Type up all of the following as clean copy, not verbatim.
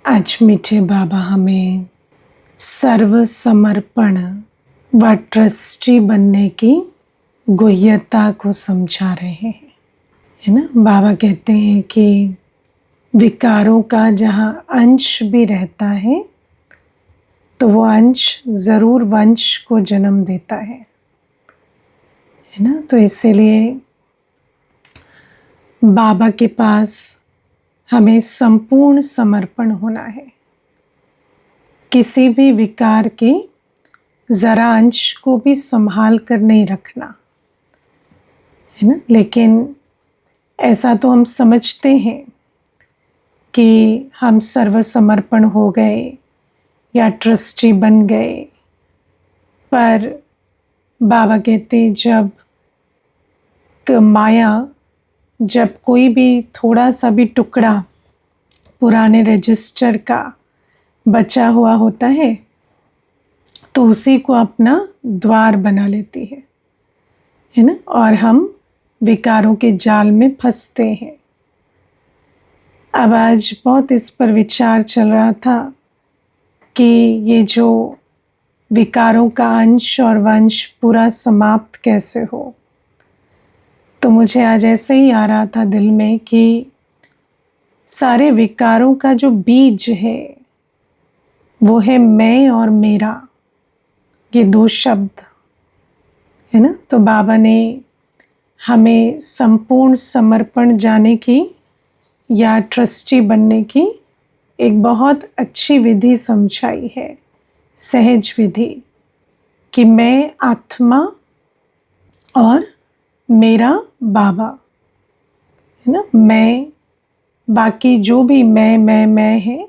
आज मीठे बाबा हमें सर्व समर्पण व ट्रस्टी बनने की गुह्यता को समझा रहे हैं, है ना। बाबा कहते हैं कि विकारों का जहाँ अंश भी रहता है तो वो अंश ज़रूर वंश को जन्म देता है ना। तो इसीलिए बाबा के पास हमें संपूर्ण समर्पण होना है। किसी भी विकार के ज़रा अंश को भी संभाल कर नहीं रखना, है ना। लेकिन ऐसा तो हम समझते हैं कि हम सर्वसमर्पण हो गए या ट्रस्टी बन गए, पर बाबा कहते जब माया, जब कोई भी थोड़ा सा भी टुकड़ा पुराने रजिस्टर का बचा हुआ होता है तो उसी को अपना द्वार बना लेती है ना। और हम विकारों के जाल में फंसते हैं। अब आज बहुत इस पर विचार चल रहा था कि ये जो विकारों का अंश और वंश पूरा समाप्त कैसे हो। तो मुझे आज ऐसे ही आ रहा था दिल में कि सारे विकारों का जो बीज है वो है मैं और मेरा, ये दो शब्द, है ना। तो बाबा ने हमें संपूर्ण समर्पण जाने की या ट्रस्टी बनने की एक बहुत अच्छी विधि समझाई है, सहज विधि, कि मैं आत्मा और मेरा बाबा, है ना। मैं, बाकी जो भी मैं है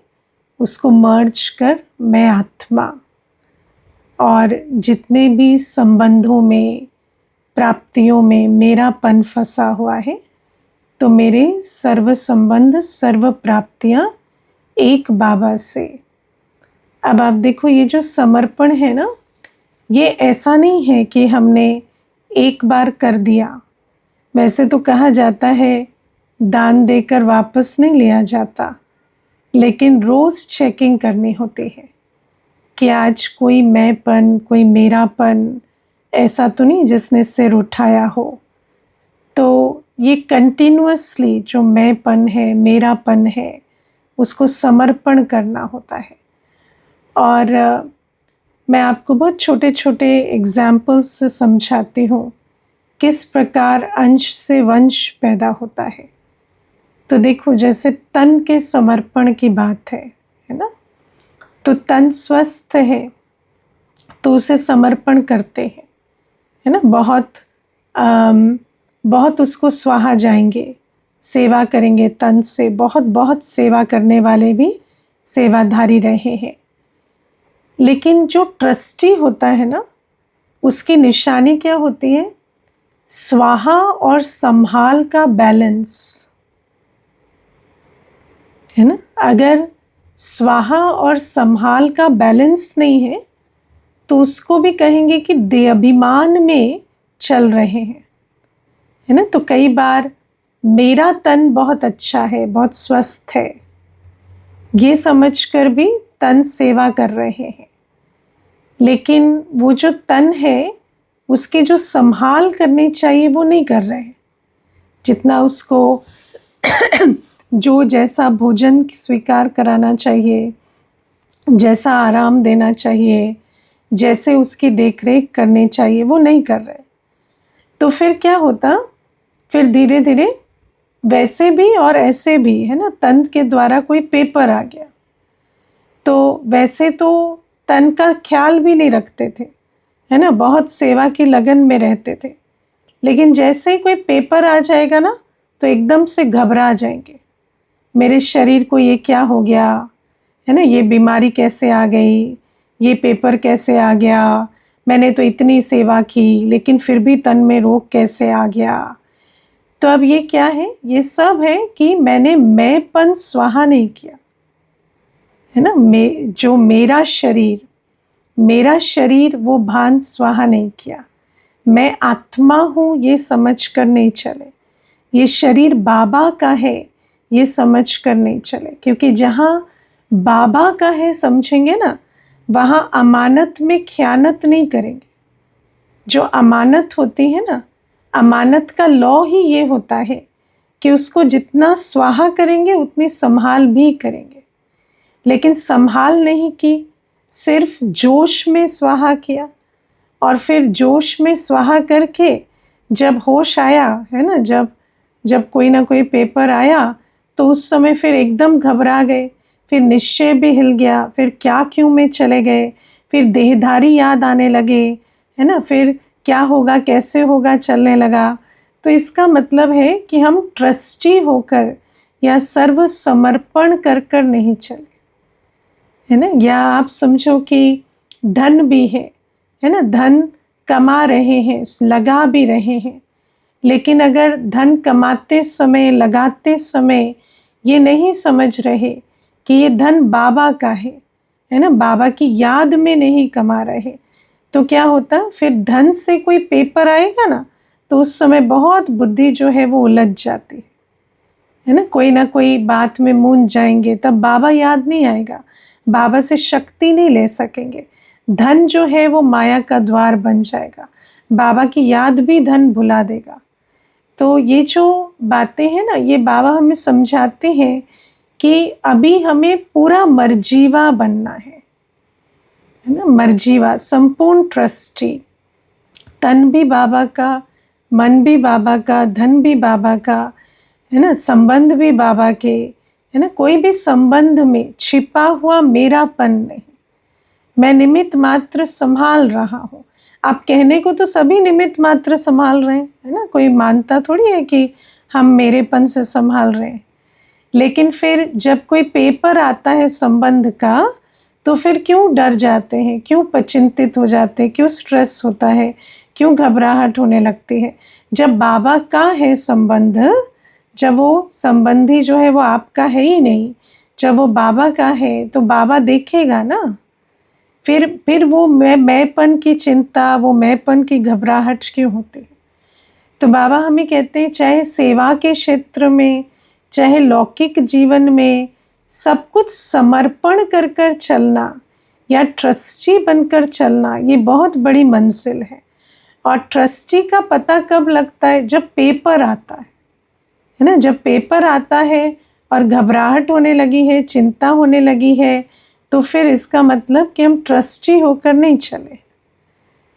उसको मर्ज कर मैं आत्मा, और जितने भी संबंधों में, प्राप्तियों में मेरापन फंसा हुआ है तो मेरे सर्व संबंध, सर्व प्राप्तियां एक बाबा से। अब आप देखो, ये जो समर्पण है ना, ये ऐसा नहीं है कि हमने एक बार कर दिया। वैसे तो कहा जाता है दान देकर वापस नहीं लिया जाता, लेकिन रोज़ चेकिंग करनी होती है कि आज कोई मैंपन, कोई मेरापन ऐसा तो नहीं जिसने सिर उठाया हो। तो ये कंटिन्यूअसली जो मैंपन है, मेरापन है, उसको समर्पण करना होता है। और मैं आपको बहुत छोटे छोटे एग्जाम्पल्स से समझाती हूँ किस प्रकार अंश से वंश पैदा होता है। तो देखो, जैसे तन के समर्पण की बात है ना। तो तन स्वस्थ है तो उसे समर्पण करते हैं, है ना। बहुत उसको स्वाहा जाएंगे, सेवा करेंगे तन से। बहुत बहुत सेवा करने वाले भी सेवाधारी रहे हैं। लेकिन जो ट्रस्टी होता है ना, उसकी निशानी क्या होती है? स्वाहा और संभाल का बैलेंस, है ना। अगर स्वाहा और संभाल का बैलेंस नहीं है तो उसको भी कहेंगे कि देहाभिमान में चल रहे हैं, है ना। तो कई बार मेरा तन बहुत अच्छा है, बहुत स्वस्थ है, ये समझकर भी तन सेवा कर रहे हैं, लेकिन वो जो तन है उसके जो संभाल करनी चाहिए वो नहीं कर रहे हैं। जितना उसको जो जैसा भोजन स्वीकार कराना चाहिए, जैसा आराम देना चाहिए, जैसे उसकी देखरेख करनी चाहिए, वो नहीं कर रहे। तो फिर क्या होता? फिर धीरे धीरे वैसे भी और ऐसे भी, है ना, तन के द्वारा कोई पेपर आ गया तो वैसे तो तन का ख्याल भी नहीं रखते थे, है ना, बहुत सेवा की लगन में रहते थे। लेकिन जैसे ही कोई पेपर आ जाएगा ना तो एकदम से घबरा जाएंगे, मेरे शरीर को ये क्या हो गया, है ना, ये बीमारी कैसे आ गई, ये पेपर कैसे आ गया, मैंने तो इतनी सेवा की लेकिन फिर भी तन में रोग कैसे आ गया। तो अब ये क्या है? ये सब है कि मैंने मैंपन स्वाहा नहीं किया, है ना। जो मेरा शरीर वो भान स्वाहा नहीं किया। मैं आत्मा हूँ ये समझ कर नहीं चले, ये शरीर बाबा का है ये समझ कर नहीं चले। क्योंकि जहाँ बाबा का है समझेंगे ना, वहाँ अमानत में ख़यानत नहीं करेंगे। जो अमानत होती है ना, अमानत का लॉ ही ये होता है कि उसको जितना स्वाहा करेंगे उतनी संभाल भी करेंगे। लेकिन संभाल नहीं की, सिर्फ जोश में स्वाहा किया, और फिर जोश में स्वाहा करके जब होश आया है ना, जब कोई ना कोई पेपर आया तो उस समय फिर एकदम घबरा गए, फिर निश्चय भी हिल गया, फिर क्या क्यों में चले गए, फिर देहधारी याद आने लगे, है ना, फिर क्या होगा कैसे होगा चलने लगा। तो इसका मतलब है कि हम ट्रस्टी होकर या सर्व समर्पण कर कर नहीं चले, है ना। या आप समझो कि धन भी है ना, धन कमा रहे हैं, लगा भी रहे हैं, लेकिन अगर धन कमाते समय, लगाते समय ये नहीं समझ रहे कि ये धन बाबा का है ना, बाबा की याद में नहीं कमा रहे, तो क्या होता, फिर धन से कोई पेपर आएगा ना, तो उस समय बहुत बुद्धि जो है वो उलझ जाती है ना, कोई ना कोई बात में मूंझ जाएंगे, तब बाबा याद नहीं आएगा, बाबा से शक्ति नहीं ले सकेंगे, धन जो है वो माया का द्वार बन जाएगा, बाबा की याद भी धन भुला देगा। तो ये जो बातें हैं ना, ये बाबा हमें समझाते हैं कि अभी हमें पूरा मर्जीवा बनना है ना, मर्जीवा, संपूर्ण ट्रस्टी, तन भी बाबा का, मन भी बाबा का, धन भी बाबा का, है ना, संबंध भी बाबा के, है ना, कोई भी संबंध में छिपा हुआ मेरापन नहीं, मैं निमित्त मात्र संभाल रहा हूँ। आप कहने को तो सभी निमित्त मात्र संभाल रहे हैं, है ना, कोई मानता थोड़ी है कि हम मेरेपन से संभाल रहे हैं, लेकिन फिर जब कोई पेपर आता है संबंध का, तो फिर क्यों डर जाते हैं, क्यों चिंतित हो जाते हैं, क्यों स्ट्रेस होता है, क्यों घबराहट होने लगती है। जब बाबा का है संबंध, जब वो संबंधी जो है वो आपका है ही नहीं, जब वो बाबा का है तो बाबा देखेगा ना, फिर वो मैंपन की चिंता, वो मैंपन की घबराहट क्यों होती है। तो बाबा हमें कहते हैं चाहे सेवा के क्षेत्र में, चाहे लौकिक जीवन में, सब कुछ समर्पण कर कर चलना या ट्रस्टी बनकर चलना, ये बहुत बड़ी मंजिल है। और ट्रस्टी का पता कब लगता है, जब पेपर आता है ना, जब पेपर आता है और घबराहट होने लगी है, चिंता होने लगी है, तो फिर इसका मतलब कि हम ट्रस्टी होकर नहीं चले,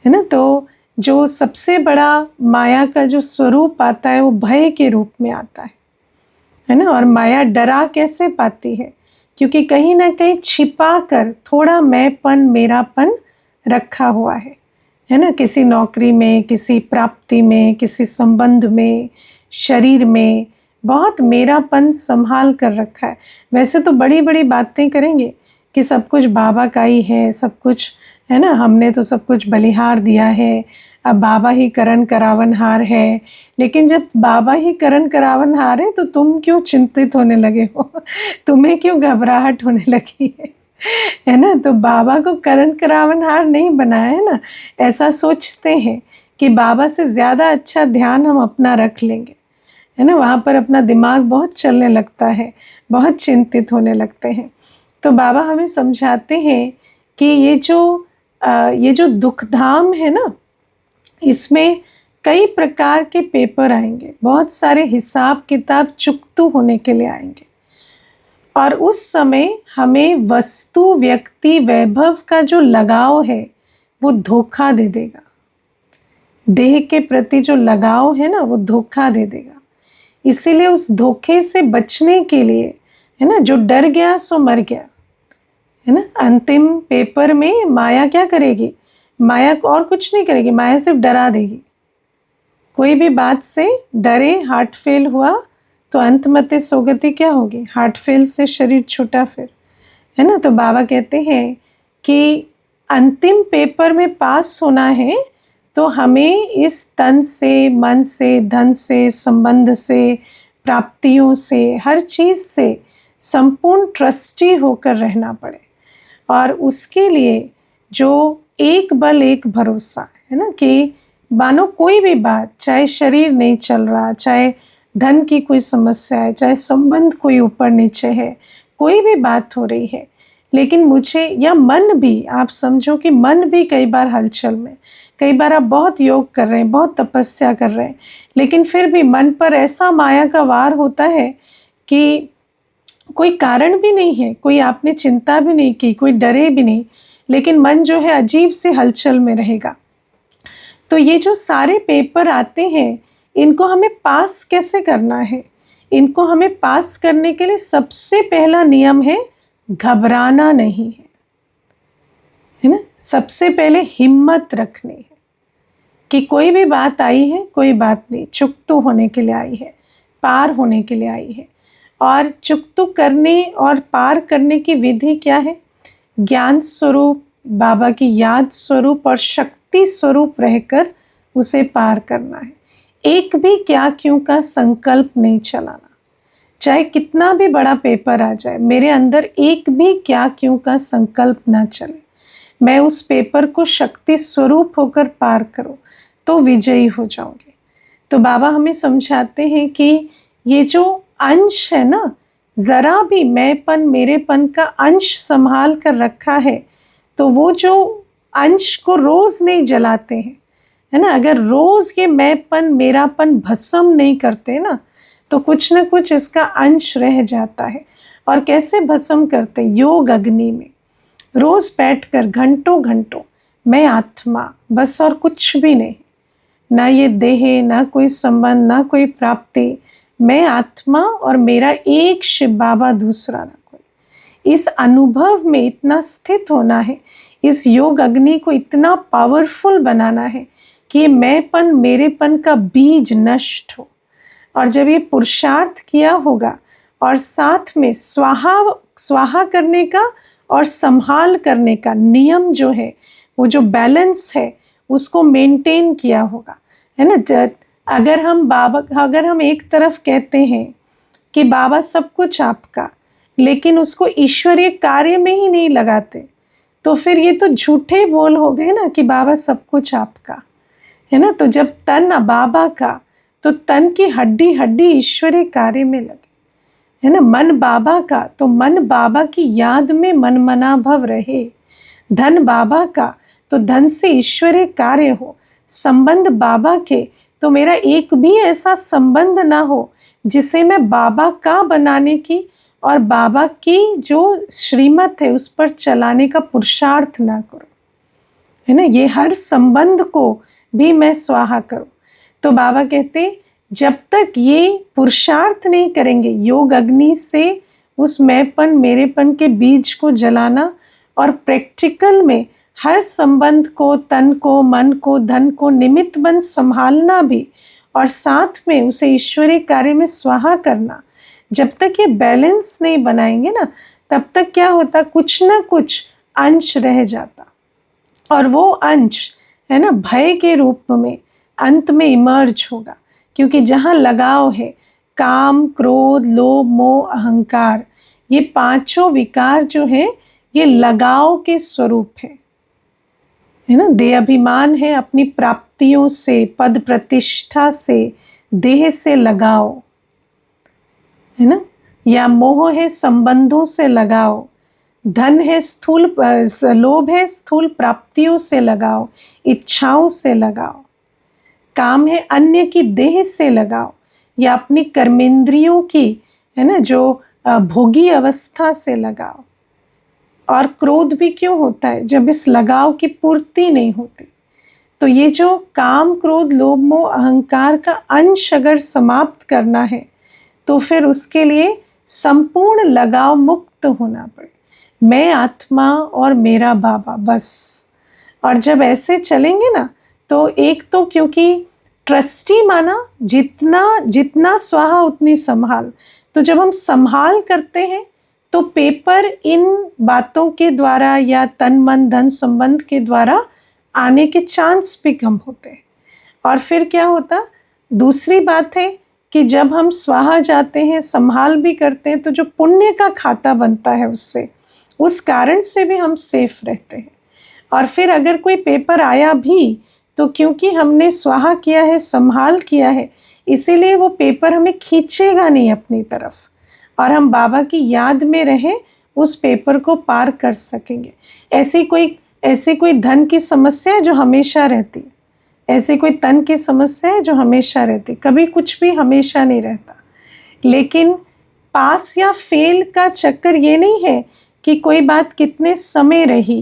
है ना। तो जो सबसे बड़ा माया का जो स्वरूप आता है वो भय के रूप में आता है ना। और माया डरा कैसे पाती है, क्योंकि कहीं ना कहीं छिपा कर थोड़ा मैंपन, मेरापन रखा हुआ है ना, किसी नौकरी में, किसी प्राप्ति में, किसी संबंध में, शरीर में बहुत मेरापन संभाल कर रखा है। वैसे तो बड़ी बड़ी बातें करेंगे कि सब कुछ बाबा का ही है, सब कुछ, है ना, हमने तो सब कुछ बलिहार दिया है, अब बाबा ही करण करावनहार है। लेकिन जब बाबा ही करण करावनहार है तो तुम क्यों चिंतित होने लगे हो तुम्हें क्यों घबराहट होने लगी है ना। तो बाबा को करण करावनहार नहीं बनाया है ना, ऐसा सोचते हैं कि बाबा से ज़्यादा अच्छा ध्यान हम अपना रख लेंगे, है ना, वहाँ पर अपना दिमाग बहुत चलने लगता है, बहुत चिंतित होने लगते हैं। तो बाबा हमें समझाते हैं कि ये जो दुखधाम है ना, इसमें कई प्रकार के पेपर आएंगे, बहुत सारे हिसाब किताब चुकतू होने के लिए आएंगे, और उस समय हमें वस्तु, व्यक्ति, वैभव का जो लगाव है वो धोखा दे देगा, देह के प्रति जो लगाव है ना वो धोखा दे देगा। इसीलिए उस धोखे से बचने के लिए, है ना, जो डर गया सो मर गया, है ना। अंतिम पेपर में माया क्या करेगी, माया और कुछ नहीं करेगी, माया सिर्फ डरा देगी। कोई भी बात से डरे, हार्ट फेल हुआ तो अंत मते सोगति क्या होगी, हार्ट फेल से शरीर छूटा फिर, है ना। तो बाबा कहते हैं कि अंतिम पेपर में पास होना है तो हमें इस तन से, मन से, धन से, संबंध से, प्राप्तियों से, हर चीज़ से संपूर्ण ट्रस्टी होकर रहना पड़े। और उसके लिए जो एक बल एक भरोसा है ना, कि मानो कोई भी बात, चाहे शरीर नहीं चल रहा, चाहे धन की कोई समस्या है, चाहे संबंध कोई ऊपर नीचे है, कोई भी बात हो रही है, लेकिन मुझे, या मन भी, आप समझो कि मन भी कई बार हलचल में, कई बार आप बहुत योग कर रहे हैं, बहुत तपस्या कर रहे हैं, लेकिन फिर भी मन पर ऐसा माया का वार होता है कि कोई कारण भी नहीं है, कोई आपने चिंता भी नहीं की, कोई डरे भी नहीं, लेकिन मन जो है अजीब से हलचल में रहेगा। तो ये जो सारे पेपर आते हैं, इनको हमें पास कैसे करना है? इनको हमें पास करने के लिए सबसे पहला नियम है घबराना नहीं है ना। सबसे पहले हिम्मत रखनी है कि कोई भी बात आई है, कोई बात नहीं, चुकतू होने के लिए आई है, पार होने के लिए आई है। और चुकतू करने और पार करने की विधि क्या है? ज्ञान स्वरूप, बाबा की याद स्वरूप और शक्ति स्वरूप रहकर उसे पार करना है। एक भी क्या क्यों का संकल्प नहीं चलाना। चाहे कितना भी बड़ा पेपर आ जाए, मेरे अंदर एक भी क्या क्यों का संकल्प ना चले। मैं उस पेपर को शक्ति स्वरूप होकर पार करूं तो विजयी हो जाऊंगी। तो बाबा हमें समझाते हैं कि ये जो अंश है ना, ज़रा भी मैंपन मेरेपन का अंश संभाल कर रखा है, तो वो जो अंश को रोज़ नहीं जलाते हैं, है ना, अगर रोज़ ये मैंपन मेरापन भस्म नहीं करते ना, तो कुछ न कुछ इसका अंश रह जाता है। और कैसे भस्म करते? योग अग्नि में रोज़ बैठकर घंटों घंटों, मैं आत्मा, बस और कुछ भी नहीं, ना ये देह, ना कोई संबंध, ना कोई प्राप्ति, मैं आत्मा और मेरा एक शिव बाबा, दूसरा ना कोई। इस अनुभव में इतना स्थित होना है, इस योग अग्नि को इतना पावरफुल बनाना है कि मैंपन मेरेपन का बीज नष्ट हो। और जब ये पुरुषार्थ किया होगा और साथ में स्वाहा करने का और संभाल करने का नियम जो है, वो जो बैलेंस है, उसको मेंटेन किया होगा, है ना। अगर हम एक तरफ कहते हैं कि बाबा सब कुछ आपका, लेकिन उसको ईश्वरीय कार्य में ही नहीं लगाते, तो फिर ये तो झूठे बोल हो गए ना कि बाबा सब कुछ आपका, है ना। तो जब तन बाबा का, तो तन की हड्डी हड्डी ईश्वरीय कार्य में लगे, है ना। मन बाबा का, तो मन बाबा की याद में मनमना भव रहे। धन बाबा का, तो धन से ईश्वरीय कार्य हो। संबंध बाबा के, तो मेरा एक भी ऐसा संबंध ना हो जिसे मैं बाबा का बनाने की और बाबा की जो श्रीमत है उस पर चलाने का पुरुषार्थ ना करूं, है ना। ये हर संबंध को भी मैं स्वाहा करूं। तो बाबा कहते, जब तक ये पुरुषार्थ नहीं करेंगे योग अग्नि से उस मैंपन मेरेपन के बीज को जलाना, और प्रैक्टिकल में हर संबंध को, तन को, मन को, धन को निमित्त बन संभालना भी, और साथ में उसे ईश्वरीय कार्य में स्वाहा करना, जब तक ये बैलेंस नहीं बनाएंगे ना, तब तक क्या होता, कुछ ना कुछ अंश रह जाता। और वो अंश, है ना, भय के रूप में अंत में इमर्ज होगा। क्योंकि जहाँ लगाव है, काम, क्रोध, लोभ, मोह, अहंकार, ये पांचों विकार जो है, ये लगाव के स्वरूप है ना। देह अभिमान है अपनी प्राप्तियों से, पद प्रतिष्ठा से, देह से लगाव, है ना। या मोह है संबंधों से लगाव, धन है स्थूल, लोभ है स्थूल प्राप्तियों से लगाव, इच्छाओं से लगाव, काम है अन्य की देह से लगाव, या अपनी कर्मेंद्रियों की, है ना, जो भोगी अवस्था से लगाव। और क्रोध भी क्यों होता है? जब इस लगाव की पूर्ति नहीं होती। तो ये जो काम, क्रोध, लोभ, मोह, अहंकार का अंश अगर समाप्त करना है, तो फिर उसके लिए संपूर्ण लगाव मुक्त होना पड़े। मैं आत्मा और मेरा बाबा, बस। और जब ऐसे चलेंगे ना, तो एक तो क्योंकि ट्रस्टी माना, जितना स्वाहा उतनी संभाल। तो जब हम संभाल करते हैं, तो पेपर इन बातों के द्वारा या तन मन धन संबंध के द्वारा आने के चांस भी कम होते हैं। और फिर क्या होता, दूसरी बात है कि जब हम स्वाहा जाते हैं, संभाल भी करते हैं, तो जो पुण्य का खाता बनता है उससे, उस कारण से भी हम सेफ रहते हैं। और फिर अगर कोई पेपर आया भी, तो क्योंकि हमने स्वाहा किया है, संभाल किया है, इसीलिए वो पेपर हमें खींचेगा नहीं अपनी तरफ। और हम बाबा की याद में रहें, उस पेपर को पार कर सकेंगे। ऐसी कोई धन की समस्या है जो हमेशा रहती है, ऐसी कोई तन की समस्या है जो हमेशा रहती, कभी कुछ भी हमेशा नहीं रहता। लेकिन पास या फेल का चक्कर ये नहीं है कि कोई बात कितने समय रही,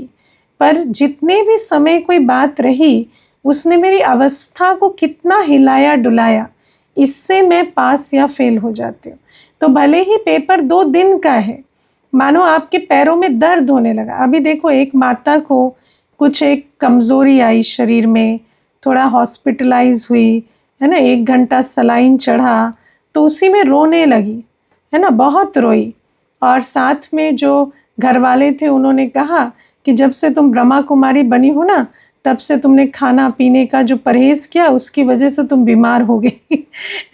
पर जितने भी समय कोई बात रही उसने मेरी अवस्था को कितना हिलाया डुलाया, इससे मैं पास या फेल हो जाती हूँ। तो भले ही पेपर 2 दिन का है, मानो आपके पैरों में दर्द होने लगा। अभी देखो, एक माता को कुछ एक कमज़ोरी आई शरीर में, थोड़ा हॉस्पिटलाइज हुई, है ना, 1 घंटा सलाइन चढ़ा, तो उसी में रोने लगी, है ना, बहुत रोई। और साथ में जो घर वाले थे उन्होंने कहा कि जब से तुम ब्रह्मा कुमारी बनी हो ना, तब से तुमने खाना पीने का जो परहेज़ किया उसकी वजह से तुम बीमार हो गई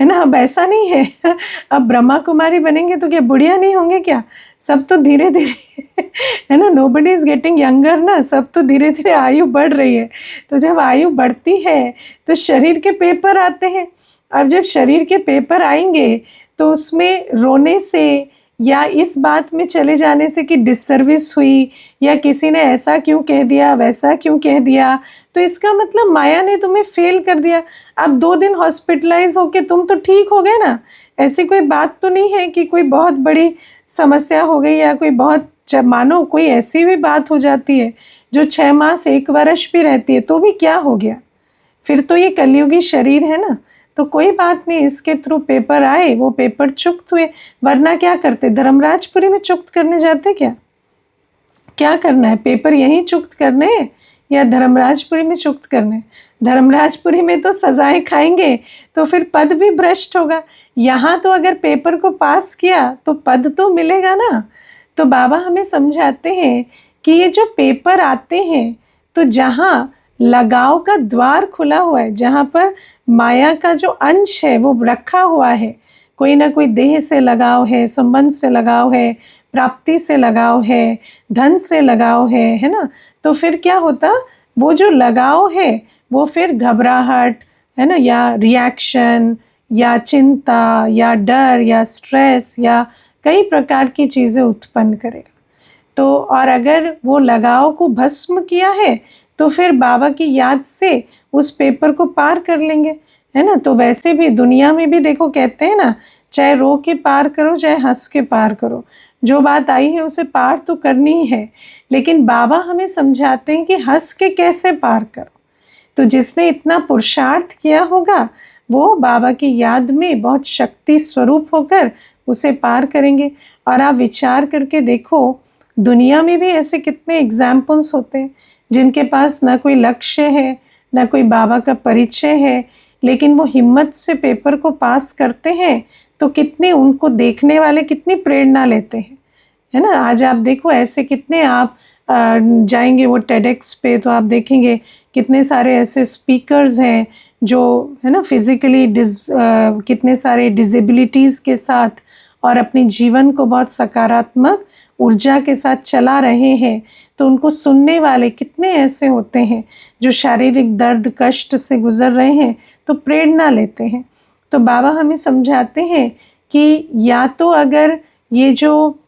है ना। अब ऐसा नहीं है, अब ब्रह्मा कुमारी बनेंगे तो क्या बुढ़िया नहीं होंगे क्या? सब तो धीरे धीरे है ना, नोबडी इज़ गेटिंग यंगर ना, सब तो धीरे धीरे आयु बढ़ रही है। तो जब आयु बढ़ती है तो शरीर के पेपर आते हैं। अब जब शरीर के पेपर आएंगे तो उसमें रोने से या इस बात में चले जाने से कि डिससर्विस हुई या किसी ने ऐसा क्यों कह दिया, वैसा क्यों कह दिया, तो इसका मतलब माया ने तुम्हें फेल कर दिया। अब 2 दिन हॉस्पिटलाइज होके तुम तो ठीक हो गए ना। ऐसी कोई बात तो नहीं है कि कोई बहुत बड़ी समस्या हो गई या कोई बहुत, मानो कोई ऐसी भी बात हो जाती है जो 6 मास 1 वर्ष भी रहती है तो भी क्या हो गया, फिर तो ये कलयुगी शरीर है ना। तो कोई बात नहीं, इसके थ्रू पेपर आए, वो पेपर चुक्त हुए, वरना क्या करते, धर्मराजपुरी में चुक्त करने जाते क्या करना है, पेपर यहीं चुक्त करने हैं या धर्मराजपुरी में चुक्त करने? धर्मराजपुरी में तो सजाएं खाएंगे, तो फिर पद भी भ्रष्ट होगा। यहाँ तो अगर पेपर को पास किया तो पद तो मिलेगा ना। तो बाबा हमें समझाते हैं कि ये जो पेपर आते हैं, तो जहाँ लगाव का द्वार खुला हुआ है, जहाँ पर माया का जो अंश है वो रखा हुआ है, कोई ना कोई देह से लगाव है, संबंध से लगाव है, प्राप्ति से लगाव है, धन से लगाव है ना। तो फिर क्या होता, वो जो लगाव है वो फिर घबराहट, है ना, या रिएक्शन या चिंता या डर या स्ट्रेस या कई प्रकार की चीज़ें उत्पन्न करेगा। तो और अगर वो लगाव को भस्म किया है तो फिर बाबा की याद से उस पेपर को पार कर लेंगे, है ना। तो वैसे भी दुनिया में भी देखो, कहते हैं ना, चाहे रो के पार करो चाहे हंस के पार करो, जो बात आई है उसे पार तो करनी ही है। लेकिन बाबा हमें समझाते हैं कि हंस के कैसे पार करो। तो जिसने इतना पुरुषार्थ किया होगा वो बाबा की याद में बहुत शक्ति स्वरूप होकर उसे पार करेंगे। और आप विचार करके देखो, दुनिया में भी ऐसे कितने एग्जाम्पल्स होते हैं जिनके पास ना कोई लक्ष्य है, ना कोई बाबा का परिचय है, लेकिन वो हिम्मत से पेपर को पास करते हैं। तो कितने उनको देखने वाले कितनी प्रेरणा लेते हैं, है ना। आज आप देखो, ऐसे कितने आप जाएंगे वो टेडेक्स पे, तो आप देखेंगे कितने सारे ऐसे स्पीकर्स हैं जो, है ना, फिज़िकली कितने सारे डिसेबिलिटीज़ के साथ और अपने जीवन को बहुत सकारात्मक ऊर्जा के साथ चला रहे हैं। तो उनको सुनने वाले कितने ऐसे होते हैं जो शारीरिक दर्द कष्ट से गुजर रहे हैं, तो प्रेरणा लेते हैं। तो बाबा हमें समझाते हैं कि या तो अगर ये जो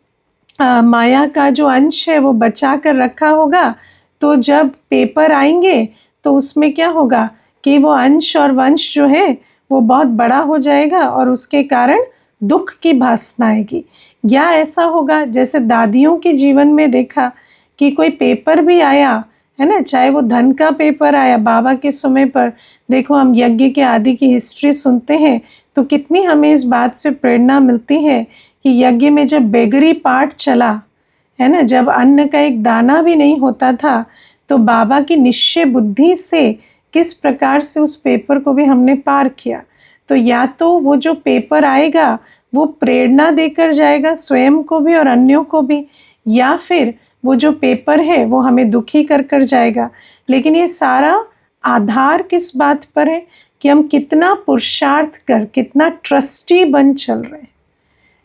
माया का जो अंश है वो बचा कर रखा होगा, तो जब पेपर आएंगे तो उसमें क्या होगा कि वो अंश और वंश जो है वो बहुत बड़ा हो जाएगा और उसके कारण दुख की भासना आएगी। या ऐसा होगा जैसे दादियों के जीवन में देखा कि कोई पेपर भी आया, है ना, चाहे वो धन का पेपर आया बाबा के समय पर। देखो, हम यज्ञ के आदि की हिस्ट्री सुनते हैं तो कितनी हमें इस बात से प्रेरणा मिलती है कि यज्ञ में जब बेगरी पाठ चला, है ना, जब अन्न का एक दाना भी नहीं होता था, तो बाबा की निश्चय बुद्धि से किस प्रकार से उस पेपर को भी हमने पार किया। तो या तो वो जो पेपर आएगा वो प्रेरणा देकर जाएगा स्वयं को भी और अन्यों को भी, या फिर वो जो पेपर है वो हमें दुखी कर कर जाएगा। लेकिन ये सारा आधार किस बात पर है कि हम कितना पुरुषार्थ कर, कितना ट्रस्टी बन चल रहे हैं,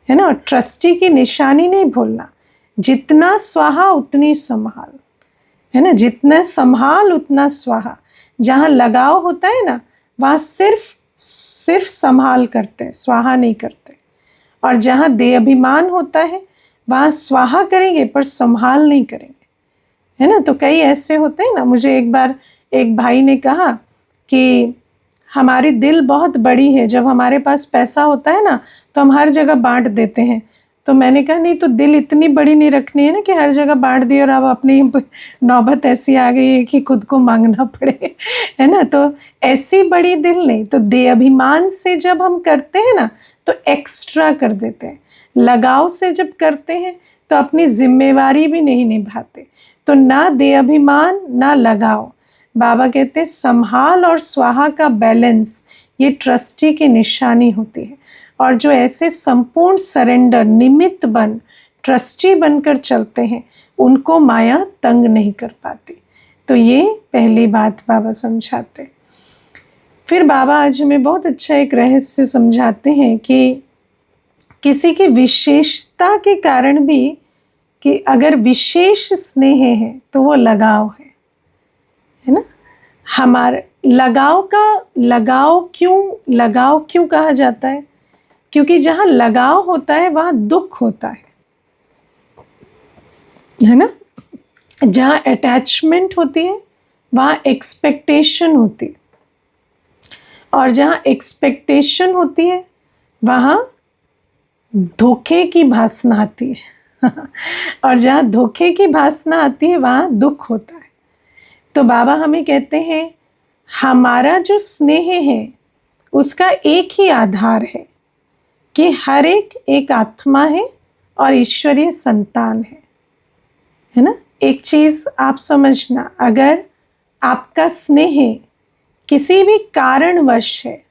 है ना। ट्रस्टी की निशानी नहीं भूलना, जितना स्वाहा उतनी संभाल, है ना, जितना संभाल उतना स्वाहा। जहाँ लगाव होता है ना, वहाँ सिर्फ संभाल करते हैं, स्वाहा नहीं करते। और जहाँ देह अभिमान होता है वहाँ स्वाहा करेंगे पर संभाल नहीं करेंगे, है ना। तो कई ऐसे होते हैं ना, मुझे एक बार एक भाई ने कहा कि हमारी दिल बहुत बड़ी है, जब हमारे पास पैसा होता है ना तो हम हर जगह बांट देते हैं। तो मैंने कहा नहीं, तो दिल इतनी बड़ी नहीं रखनी है ना कि हर जगह बांट दिए और अब अपनी नौबत ऐसी आ गई है कि खुद को मांगना पड़े, है ना। तो ऐसी बड़ी दिल नहीं, तो देह अभिमान से जब हम करते हैं ना तो एक्स्ट्रा कर देते हैं, लगाव से जब करते हैं तो अपनी जिम्मेवारी भी नहीं निभाते। तो ना देह अभिमान ना लगाव। बाबा कहते हैं संभाल और स्वाहा का बैलेंस ये ट्रस्टी की निशानी होती है। और जो ऐसे संपूर्ण सरेंडर निमित्त बन ट्रस्टी बनकर चलते हैं उनको माया तंग नहीं कर पाती। तो ये पहली बात बाबा समझाते। फिर बाबा आज हमें बहुत अच्छा एक रहस्य समझाते हैं कि किसी की विशेषता के कारण भी, कि अगर विशेष स्नेह है तो वो लगाव है ना। हमारे लगाव क्यों कहा जाता है? क्योंकि जहाँ लगाव होता है वहाँ दुख होता है ना। जहाँ अटैचमेंट होती है वहाँ एक्सपेक्टेशन होती है, और जहाँ एक्सपेक्टेशन होती है वहाँ धोखे की भासना आती है और जहाँ धोखे की भासना आती है वहाँ दुख होता है। तो बाबा हमें कहते हैं हमारा जो स्नेह है उसका एक ही आधार है कि हर एक आत्मा है और ईश्वरीय संतान है ना। एक चीज़ आप समझना, अगर आपका स्नेह किसी भी कारणवश है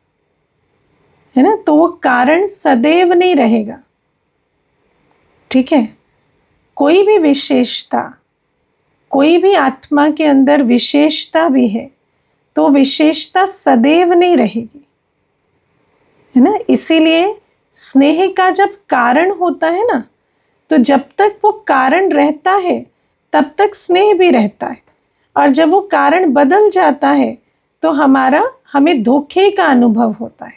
ना, तो वो कारण सदैव नहीं रहेगा, ठीक है। कोई भी विशेषता, कोई भी आत्मा के अंदर विशेषता भी है तो विशेषता सदैव नहीं रहेगी, है ना। इसीलिए स्नेह का जब कारण होता है ना, तो जब तक वो कारण रहता है तब तक स्नेह भी रहता है, और जब वो कारण बदल जाता है तो हमें धोखे का अनुभव होता है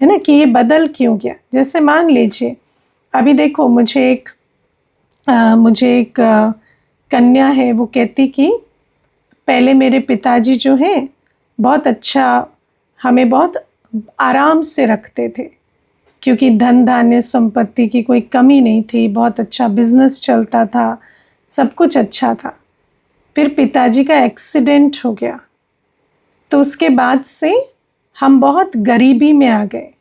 ना, कि ये बदल क्यों गया। जैसे मान लीजिए अभी देखो, मुझे एक कन्या है, वो कहती कि पहले मेरे पिताजी जो हैं बहुत अच्छा, हमें बहुत आराम से रखते थे, क्योंकि धन धान्य संपत्ति की कोई कमी नहीं थी, बहुत अच्छा बिजनेस चलता था, सब कुछ अच्छा था। फिर पिताजी का एक्सीडेंट हो गया, तो उसके बाद से हम बहुत गरीबी में आ गए,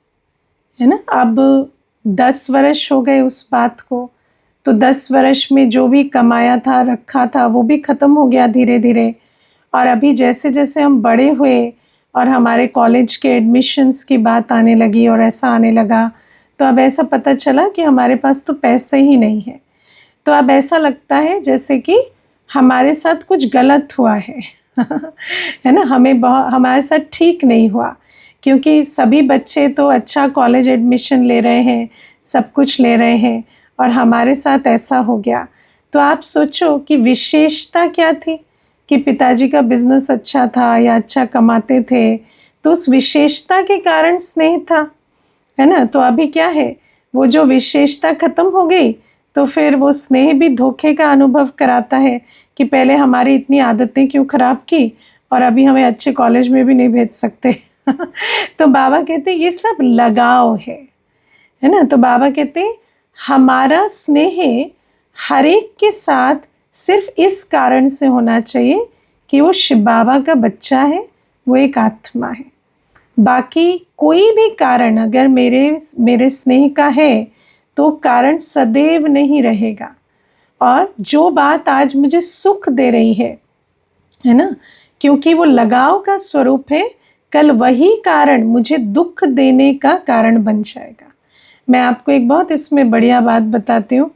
है ना। अब 10 वर्ष हो गए उस बात को, तो 10 वर्ष में जो भी कमाया था रखा था वो भी ख़त्म हो गया धीरे धीरे। और अभी जैसे जैसे हम बड़े हुए और हमारे कॉलेज के एडमिशन्स की बात आने लगी और ऐसा आने लगा, तो अब ऐसा पता चला कि हमारे पास तो पैसे ही नहीं है। तो अब ऐसा लगता है जैसे कि हमारे साथ कुछ गलत हुआ है है ना, हमारे साथ ठीक नहीं हुआ, क्योंकि सभी बच्चे तो अच्छा कॉलेज एडमिशन ले रहे हैं, सब कुछ ले रहे हैं, और हमारे साथ ऐसा हो गया। तो आप सोचो कि विशेषता क्या थी, कि पिताजी का बिजनेस अच्छा था या अच्छा कमाते थे, तो उस विशेषता के कारण स्नेह था, है ना। तो अभी क्या है, वो जो विशेषता ख़त्म हो गई तो फिर वो स्नेह भी धोखे का अनुभव कराता है कि पहले हमारी इतनी आदतें क्यों ख़राब की और अभी हमें अच्छे कॉलेज में भी नहीं भेज सकते तो बाबा कहते ये सब लगाव है ना। तो बाबा कहते हमारा स्नेह हर एक के साथ सिर्फ इस कारण से होना चाहिए कि वो शिव बाबा का बच्चा है, वो एक आत्मा है। बाकी कोई भी कारण अगर मेरे स्नेह का है तो कारण सदैव नहीं रहेगा। और जो बात आज मुझे सुख दे रही है ना, क्योंकि वो लगाव का स्वरूप है, कल वही कारण मुझे दुख देने का कारण बन जाएगा। मैं आपको एक बहुत इसमें बढ़िया बात बताती हूँ।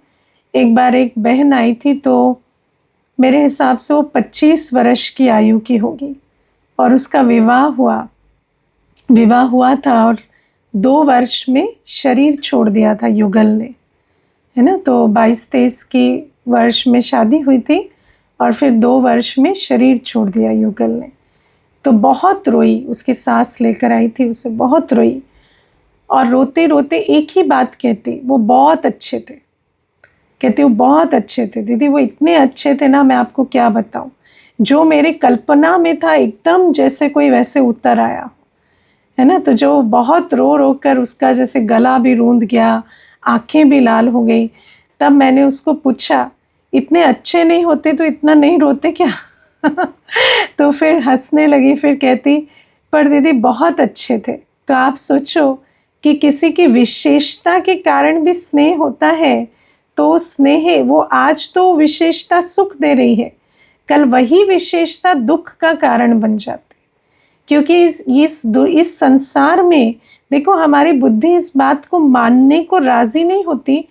एक बार एक बहन आई थी, तो मेरे हिसाब से वो 25 वर्ष की आयु की होगी, और उसका विवाह हुआ था और 2 वर्ष में शरीर छोड़ दिया था युगल ने, है ना। तो 22-23 की वर्ष में शादी हुई थी और फिर 2 वर्ष में शरीर छोड़ दिया युगल ने। तो बहुत रोई, उसकी सास लेकर आई थी, उसे बहुत रोई। और रोते रोते एक ही बात कहती, वो बहुत अच्छे थे। कहती वो बहुत अच्छे थे दीदी, वो इतने अच्छे थे ना, मैं आपको क्या बताऊं, जो मेरे कल्पना में था एकदम जैसे कोई वैसे उतर आया, है ना। तो जो बहुत रो रो कर उसका जैसे गला भी रूंध गया, आंखें भी लाल हो गई। तब मैंने उसको पूछा, इतने अच्छे नहीं होते तो इतना नहीं रोते क्या? तो फिर हंसने लगी, फिर कहती, पर दीदी बहुत अच्छे थे। तो आप सोचो कि किसी की विशेषता के कारण भी स्नेह होता है, तो स्नेह वो आज तो विशेषता सुख दे रही है, कल वही विशेषता दुख का कारण बन जाती, क्योंकि इस संसार में देखो, हमारी बुद्धि इस बात को मानने को राजी नहीं होती,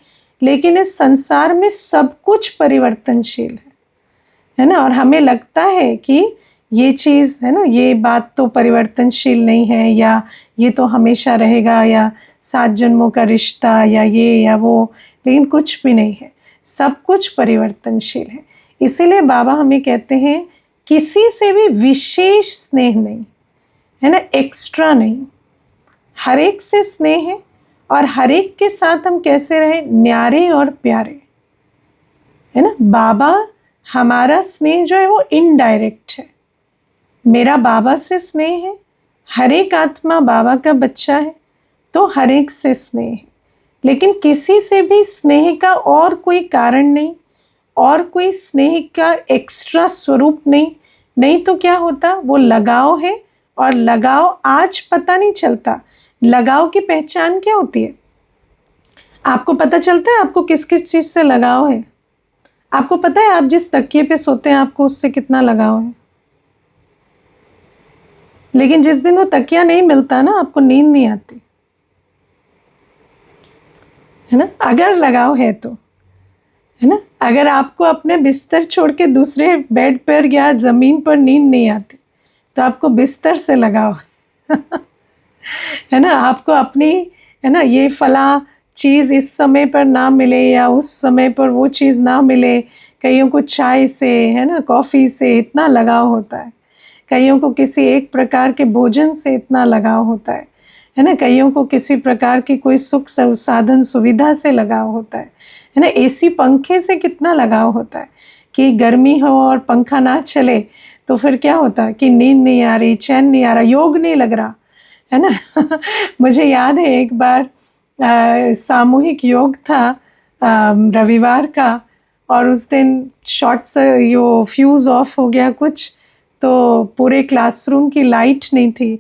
लेकिन इस संसार में सब कुछ परिवर्तनशील है ना। और हमें लगता है कि ये चीज़ है ना, ये बात तो परिवर्तनशील नहीं है, या ये तो हमेशा रहेगा, या 7 जन्मों का रिश्ता, या ये या वो, लेकिन कुछ भी नहीं है, सब कुछ परिवर्तनशील है। इसीलिए बाबा हमें कहते हैं, किसी से भी विशेष स्नेह नहीं, है ना, एक्स्ट्रा नहीं, हर एक से स्नेह है। और हर एक के साथ हम कैसे रहें, न्यारे और प्यारे, है ना। बाबा हमारा स्नेह जो है वो इनडायरेक्ट है, मेरा बाबा से स्नेह है, हर एक आत्मा बाबा का बच्चा है, तो हर एक से स्नेह है। लेकिन किसी से भी स्नेह का और कोई कारण नहीं, और कोई स्नेह का एक्स्ट्रा स्वरूप नहीं, नहीं तो क्या होता, वो लगाव है। और लगाव आज पता नहीं चलता, लगाव की पहचान क्या होती है, आपको पता चलता है आपको किस किस चीज़ से लगाव है? आपको पता है आप जिस तकिए पे सोते हैं आपको उससे कितना लगाव है, लेकिन जिस दिन वो तकिया नहीं मिलता ना, आपको नींद नहीं आती, है ना। अगर लगाव है तो, है ना, अगर आपको अपने बिस्तर छोड़ के दूसरे बेड पर या ज़मीन पर नींद नहीं आती, तो आपको बिस्तर से लगाव है ना। आपको अपनी, है ना, ये फला चीज़ इस समय पर ना मिले, या उस समय पर वो चीज़ ना मिले, कईयों को चाय से, है ना, कॉफ़ी से इतना लगाव होता है, कईयों को किसी एक प्रकार के भोजन से इतना लगाव होता है ना, कईयों को किसी प्रकार की कोई सुख साधन सुविधा से लगाव होता है ना। एसी पंखे से कितना लगाव होता है कि गर्मी हो और पंखा ना चले तो फिर क्या होता है कि नींद नहीं आ रही, चैन नहीं आ रहा, योग नहीं लग रहा, है ना। मुझे याद है एक बार सामूहिक योग था रविवार का, और उस दिन शॉर्ट से यो फ्यूज़ ऑफ हो गया कुछ, तो पूरे क्लासरूम की लाइट नहीं थी।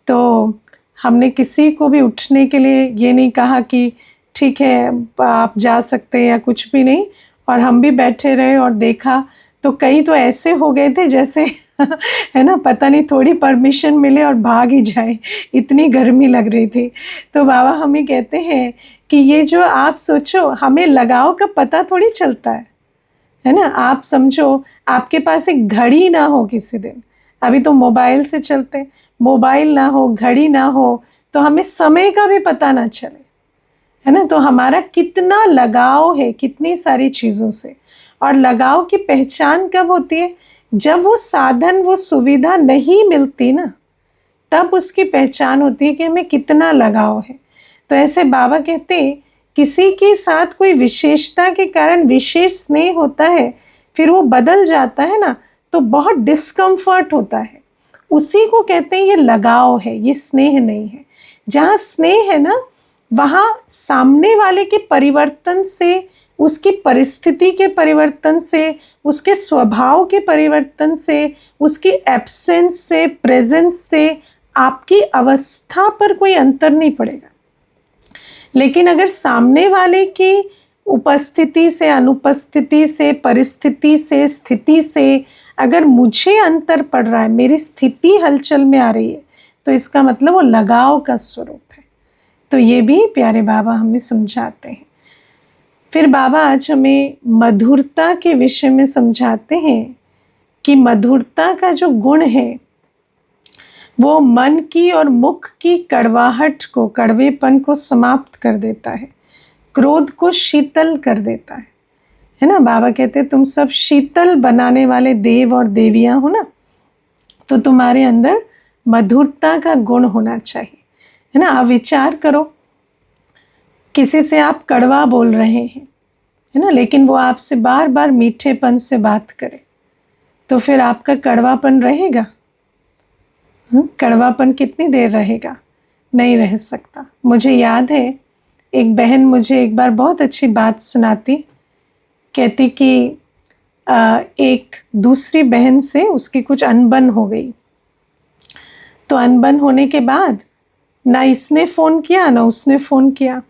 तो हमने किसी को भी उठने के लिए ये नहीं कहा कि ठीक है आप जा सकते हैं या कुछ भी नहीं, और हम भी बैठे रहे और देखा, तो कई तो ऐसे हो गए थे जैसे है ना, पता नहीं थोड़ी परमिशन मिले और भाग ही जाए, इतनी गर्मी लग रही थी। तो बाबा हमें कहते हैं कि ये जो आप सोचो, हमें लगाव का पता थोड़ी चलता है ना। आप समझो आपके पास एक घड़ी ना हो किसी दिन, अभी तो मोबाइल से चलते, मोबाइल ना हो, घड़ी ना हो, तो हमें समय का भी पता ना चले, है ना। तो हमारा कितना लगाव है कितनी सारी चीज़ों से। और लगाव की पहचान कब होती है, जब वो साधन, वो सुविधा नहीं मिलती ना, तब उसकी पहचान होती है कि हमें कितना लगाव है। तो ऐसे बाबा कहते हैं, किसी के साथ कोई विशेषता के कारण विशेष स्नेह होता है, फिर वो बदल जाता है ना, तो बहुत डिस्कम्फर्ट होता है। उसी को कहते हैं ये लगाव है, ये स्नेह नहीं है। जहाँ स्नेह है ना, वहाँ सामने वाले के परिवर्तन से, उसकी परिस्थिति के परिवर्तन से, उसके स्वभाव के परिवर्तन से, उसकी एब्सेंस से, प्रेजेंस से आपकी अवस्था पर कोई अंतर नहीं पड़ेगा। लेकिन अगर सामने वाले की उपस्थिति से, अनुपस्थिति से, परिस्थिति से, स्थिति से अगर मुझे अंतर पड़ रहा है, मेरी स्थिति हलचल में आ रही है, तो इसका मतलब वो लगाव का स्वरूप है। तो ये भी प्यारे बाबा हमें समझाते हैं। फिर बाबा आज हमें मधुरता के विषय में समझाते हैं कि मधुरता का जो गुण है वो मन की और मुख की कड़वाहट को, कड़वेपन को समाप्त कर देता है, क्रोध को शीतल कर देता है ना। बाबा कहते हैं तुम सब शीतल बनाने वाले देव और देवियां हो ना, तो तुम्हारे अंदर मधुरता का गुण होना चाहिए, है ना। आप विचार करो किसी से आप कड़वा बोल रहे हैं, है ना, लेकिन वो आपसे बार बार मीठेपन से बात करे, तो फिर आपका कड़वापन रहेगा? कड़वापन कितनी देर रहेगा? नहीं रह सकता। मुझे याद है एक बहन मुझे एक बार बहुत अच्छी बात सुनाती, कहती कि एक दूसरी बहन से उसकी कुछ अनबन हो गई। तो अनबन होने के बाद ना इसने फ़ोन किया ना उसने फ़ोन किया,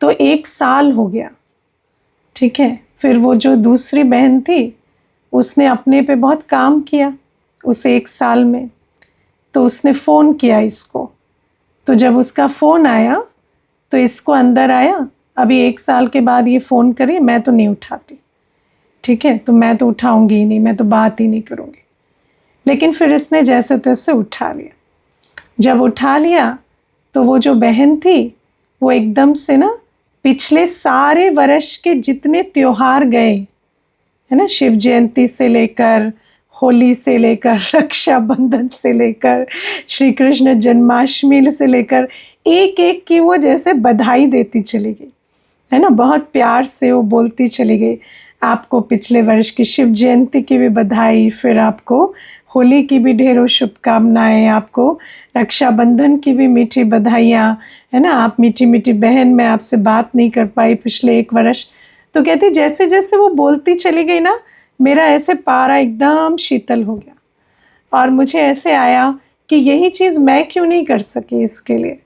तो 1 साल हो गया। ठीक है, फिर वो जो दूसरी बहन थी उसने अपने पे बहुत काम किया उस 1 साल में, तो उसने फ़ोन किया इसको। तो जब उसका फ़ोन आया तो इसको अंदर आया, अभी 1 साल के बाद ये फ़ोन करे, मैं तो नहीं उठाती, ठीक है, तो मैं तो उठाऊंगी ही नहीं, मैं तो बात ही नहीं करूँगी। लेकिन फिर इसने जैसे तैसे उठा लिया। जब उठा लिया तो वो जो बहन थी वो एकदम से ना पिछले सारे वर्ष के जितने त्योहार गए, है ना, शिव जयंती से लेकर, होली से लेकर, रक्षाबंधन से लेकर, श्री कृष्ण जन्माष्टमी से लेकर, एक एक की वो जैसे बधाई देती चली गई, है ना, बहुत प्यार से वो बोलती चली गई, आपको पिछले वर्ष की शिव जयंती की भी बधाई, फिर आपको होली की भी ढेरों शुभकामनाएं, आपको रक्षाबंधन की भी मीठी बधाइयाँ, है ना, आप मीठी मीठी बहन, मैं आपसे बात नहीं कर पाई पिछले 1 वर्ष। तो कहती जैसे जैसे वो बोलती चली गई ना, मेरा ऐसे पारा एकदम शीतल हो गया, और मुझे ऐसे आया कि यही चीज़ मैं क्यों नहीं कर सकी इसके लिए,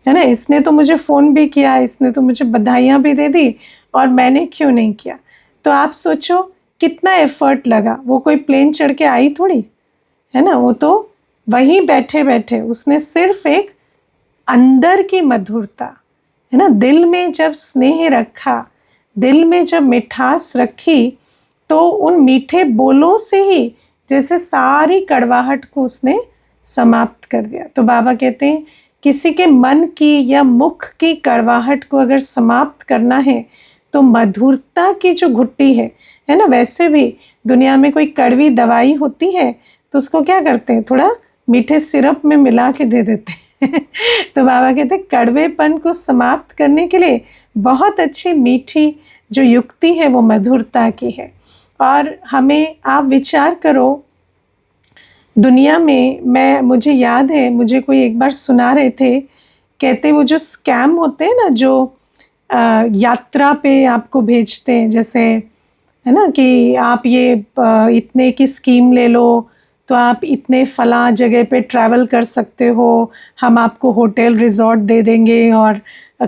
है ना, इसने तो मुझे फ़ोन भी किया, इसने तो मुझे बधाइयाँ भी दे दी, और मैंने क्यों नहीं किया। तो आप सोचो कितना एफ़र्ट लगा, वो कोई प्लेन चढ़ के आई थोड़ी, है ना, वो तो वहीं बैठे बैठे उसने सिर्फ एक अंदर की मधुरता, है ना, दिल में जब स्नेह रखा, दिल में जब मिठास रखी, तो उन मीठे बोलों से ही जैसे सारी कड़वाहट को उसने समाप्त कर दिया। तो बाबा कहते हैं किसी के मन की या मुख की कड़वाहट को अगर समाप्त करना है तो मधुरता की जो घुट्टी है ना, वैसे भी दुनिया में कोई कड़वी दवाई होती है तो उसको क्या करते हैं, थोड़ा मीठे सिरप में मिला के दे देते हैं तो बाबा कहते हैं कड़वेपन को समाप्त करने के लिए बहुत अच्छी मीठी जो युक्ति है वो मधुरता की है। और हमें, आप विचार करो, दुनिया में मुझे याद है, मुझे कोई एक बार सुना रहे थे, कहते वो जो स्कैम होते हैं ना, जो यात्रा पे आपको भेजते हैं, जैसे, है ना, कि आप ये इतने की स्कीम ले लो तो आप इतने फला जगह पे ट्रैवल कर सकते हो, हम आपको होटल रिजॉर्ट दे देंगे और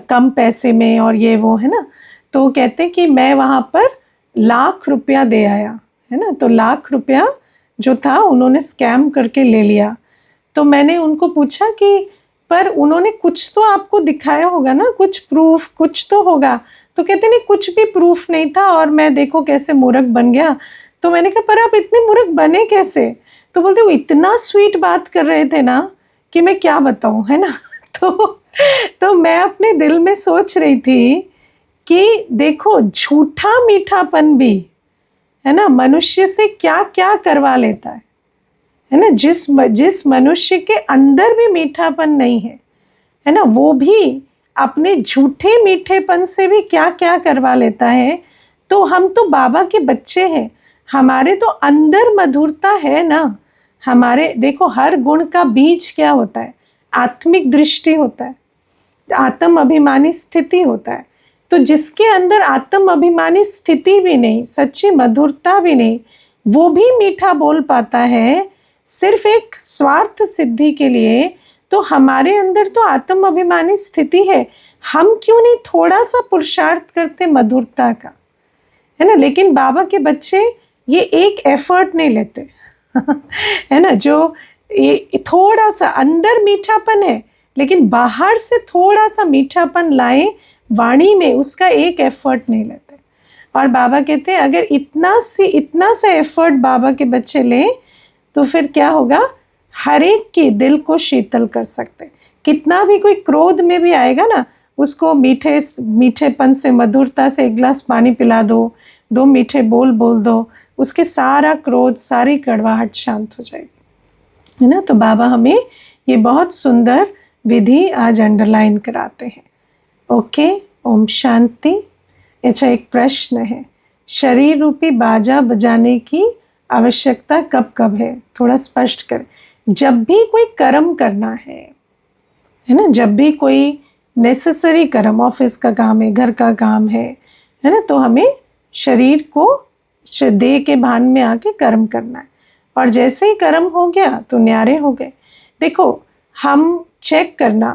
कम पैसे में, और ये वो, है ना। तो कहते कि मैं वहाँ पर ₹1,00,000 दे आया, है ना, तो ₹1,00,000 जो था उन्होंने स्कैम करके ले लिया। तो मैंने उनको पूछा कि पर उन्होंने कुछ तो आपको दिखाया होगा ना, कुछ प्रूफ कुछ तो होगा। तो कहते नहीं, कुछ भी प्रूफ नहीं था और मैं देखो कैसे मूर्ख बन गया। तो मैंने कहा पर आप इतने मूर्ख बने कैसे? तो बोलते वो इतना स्वीट बात कर रहे थे ना कि मैं क्या बताऊं, है ना तो मैं अपने दिल में सोच रही थी कि देखो झूठा मीठापन भी, है ना, मनुष्य से क्या क्या करवा लेता है ना, जिस मनुष्य के अंदर भी मीठापन नहीं है ना, वो भी अपने झूठे मीठेपन से भी क्या क्या करवा लेता है। तो हम तो बाबा के बच्चे हैं, हमारे तो अंदर मधुरता है ना। हमारे देखो हर गुण का बीज क्या होता है, आत्मिक दृष्टि होता है, आत्म अभिमानी स्थिति होता है। तो जिसके अंदर आत्म अभिमानी स्थिति भी नहीं, सच्ची मधुरता भी नहीं, वो भी मीठा बोल पाता है सिर्फ एक स्वार्थ सिद्धि के लिए। तो हमारे अंदर तो आत्म अभिमानी स्थिति है, हम क्यों नहीं थोड़ा सा पुरुषार्थ करते मधुरता का, है ना। लेकिन बाबा के बच्चे ये एक एफर्ट नहीं लेते है ना, जो ये थोड़ा सा अंदर मीठापन है लेकिन बाहर से थोड़ा सा मीठापन लाए वाणी में, उसका एक एफर्ट नहीं लेते। और बाबा कहते हैं अगर इतना सा एफर्ट बाबा के बच्चे लें तो फिर क्या होगा, हर एक के दिल को शीतल कर सकते। कितना भी कोई क्रोध में भी आएगा ना, उसको मीठेपन से, मधुरता से 1 गिलास पानी पिला दो, 2 मीठे बोल दो, उसके सारा क्रोध, सारी कड़वाहट शांत हो जाएगी, है ना। तो बाबा हमें ये बहुत सुंदर विधि आज अंडरलाइन कराते हैं। ओके, ओम शांति। अच्छा, एक प्रश्न है, शरीर रूपी बाजा बजाने की आवश्यकता कब कब है? थोड़ा स्पष्ट करें। जब भी कोई कर्म करना है ना, जब भी कोई नेसेसरी कर्म, ऑफिस का काम है, घर का काम है ना, तो हमें शरीर को देह के भान में आके कर्म करना है। और जैसे ही कर्म हो गया तो न्यारे हो गए। देखो, हम चेक करना,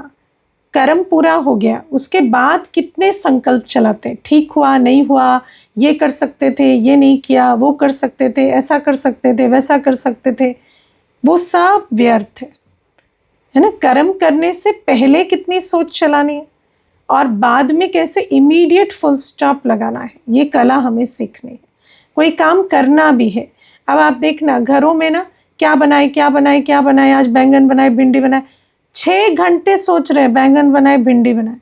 कर्म पूरा हो गया, उसके बाद कितने संकल्प चलाते हैं, ठीक हुआ नहीं हुआ, ये कर सकते थे, ये नहीं किया, वो कर सकते थे, ऐसा कर सकते थे, वैसा कर सकते थे, वो सब व्यर्थ है ना। कर्म करने से पहले कितनी सोच चलानी है और बाद में कैसे इमीडिएट फुल स्टॉप लगाना है, ये कला हमें सीखनी है। कोई काम करना भी है, अब आप देखना घरों में ना, क्या बनाए क्या बनाए क्या बनाए, आज बैंगन बनाए भिंडी बनाए, 6 घंटे सोच रहे हैं बैंगन बनाए भिंडी बनाए,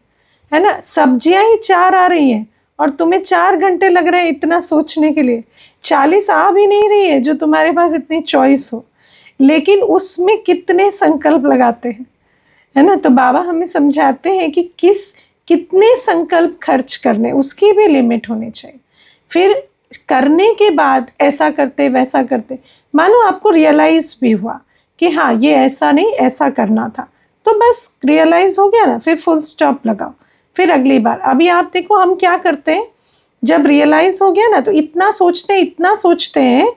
है ना। सब्जियां ही 4 आ रही हैं और तुम्हें 4 घंटे लग रहे हैं इतना सोचने के लिए। 40 आ भी नहीं रही है जो तुम्हारे पास इतनी चॉइस हो, लेकिन उसमें कितने संकल्प लगाते हैं, है ना। तो बाबा हमें समझाते हैं कि कितने संकल्प खर्च करने, उसकी भी लिमिट होनी चाहिए। फिर करने के बाद ऐसा करते वैसा करते, मानो आपको रियलाइज भी हुआ कि हाँ ये ऐसा नहीं ऐसा करना था, तो बस रियलाइज हो गया ना, फिर फुल स्टॉप लगाओ, फिर अगली बार। अभी आप देखो हम क्या करते हैं, जब रियलाइज हो गया ना तो इतना सोचते हैं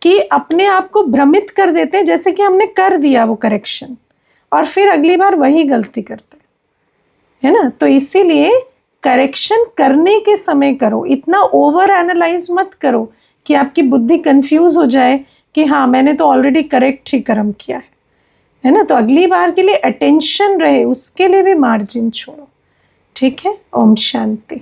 कि अपने आप को भ्रमित कर देते हैं, जैसे कि हमने कर दिया वो करेक्शन, और फिर अगली बार वही गलती करते हैं, है ना। तो इसीलिए करेक्शन करने के समय करो, इतना ओवर एनालाइज मत करो कि आपकी बुद्धि कंफ्यूज हो जाए कि हाँ मैंने तो ऑलरेडी करेक्ट ही कर्म किया है ना। तो अगली बार के लिए अटेंशन रहे, उसके लिए भी मार्जिन छोड़ो। ठीक है, ओम शांति।